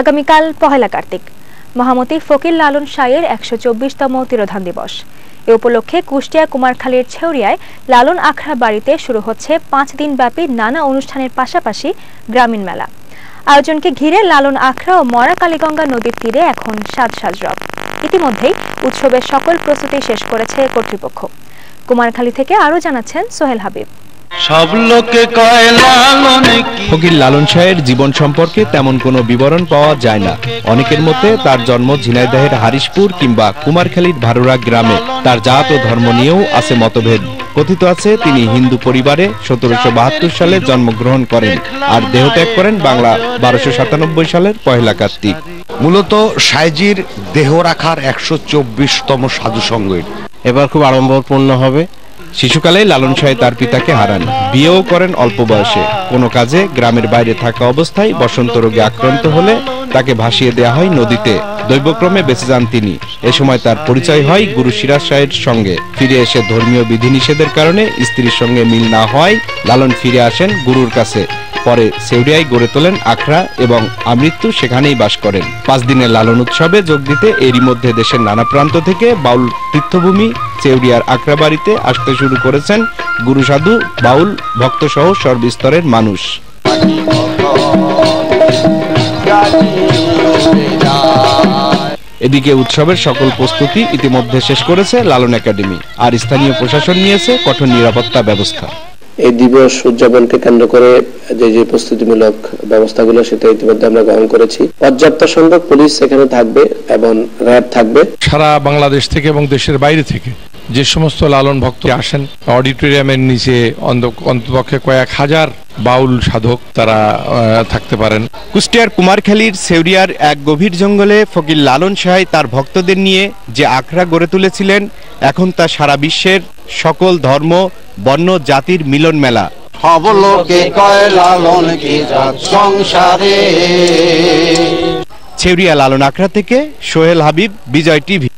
আগামীকাল পহেলা কার্তিক, মহামতি ফকির লালন শাহের ১২৪তম তিরোধান দিবস। এ উপলক্ষে কুষ্টিয়া কুমারখালীর ছেউরিয়ায় লালন আখড়া বাড়িতে শুরু হচ্ছে ৫ দিনব্যাপী নানা অনুষ্ঠানের পাশাপাশি গ্রামীণ মেলা। আয়োজনকে ঘিরে লালন আখড়া ও মরা কালীগঙ্গা নদীর তীরে এখন সাজ রব। ইতিমধ্যেই উৎসবের সকল প্রস্তুতি শেষ করেছে কর্তৃপক্ষ। কুমারখালী থেকে আরও জানাচ্ছেন সোহেল হাবিব। ফকির লালন শাহের জীবন সম্পর্কে তেমন কোনো বিবরণ পাওয়া যায় না। অনেকের মতে তার জন্ম ঝিনাইদহের হারিশপুর কিংবা কুমারখালীর ভারুরা গ্রামে। তার জাত ও ধর্ম নিয়েও আছে মতভেদ। কথিত আছে তিনি হিন্দু পরিবারে ১৭৭২ সালে জন্মগ্রহণ করেন আর দেহত্যাগ করেন বাংলা ১২৯৭ সালের পহেলা কার্তিক। মূলত শাহজির দেহ রাখার ১২৪তম সাধু সঙ্গ এবার খুব আড়ম্বরপূর্ণ হবে। শিশুকালে লালন শাহ তার পিতাকে হারান, বিয়েও করেন অল্প বয়সে। কোনো কাজে গ্রামের বাইরে থাকা অবস্থায় বসন্ত রোগে আক্রান্ত হলে তাকে ভাসিয়ে দেয়া হয় নদীতে। দৈবক্রমে বেঁচে যান তিনি। এ সময় তার পরিচয় হয় গুরু সিরাজ শাহের সঙ্গে। ফিরে এসে ধর্মীয় বিধিনিষেধের কারণে স্ত্রীর সঙ্গে মিল না হয় লালন ফিরে আসেন গুরুর কাছে। পরে ছেউরিয়ায় গড়ে তোলেন আখড়া এবং আমৃত্যু সেখানেই বাস করেন। ৫ দিনের লালন উৎসবে যোগ দিতে এরই মধ্যে দেশের নানা প্রান্ত থেকে বাউল তীর্থভূমি ছেউরিয়ার আখড়া বাড়িতে আসতে শুরু করেছেন গুরু সাধু, বাউল, ভক্ত সহ সর্বস্তরের মানুষ। এদিকে উৎসবের সকল প্রস্তুতি ইতিমধ্যে শেষ করেছে লালন একাডেমি, আর স্থানীয় প্রশাসন নিয়েছে কঠোর নিরাপত্তা ব্যবস্থা। এই দিবস উদযাপনকে কেন্দ্র করে যে প্রস্তুতিমূলক ব্যবস্থাগুলো সেটা ইতিমধ্যে আমরা গ্রহণ করেছি। পর্যাপ্ত সংখ্যক পুলিশ সেখানে থাকবে এবং র্যাব থাকবে। সারা বাংলাদেশ থেকে এবং দেশের বাইরে থেকে যে সমস্ত লালন ভক্ত আসেন, অডিটোরিয়ামের নিচে অন্ততপক্ষে কয়েক হাজার বাউল সাধক তারা থাকতে পারেন। কুষ্টিয়ার কুমারখালীর ছেউরিয়ার এক গভীর জঙ্গলে ফকির লালন শাহ তার ভক্তদের নিয়ে যে আখড়া গড়ে তুলেছিলেন, এখন তা সারা বিশ্বের সকল ধর্ম, বর্ণ, জাতির মিলন মেলা। ছেউরিয়া লালন আখড়া থেকে সোহেল হাবিব, বিজয় টিভি।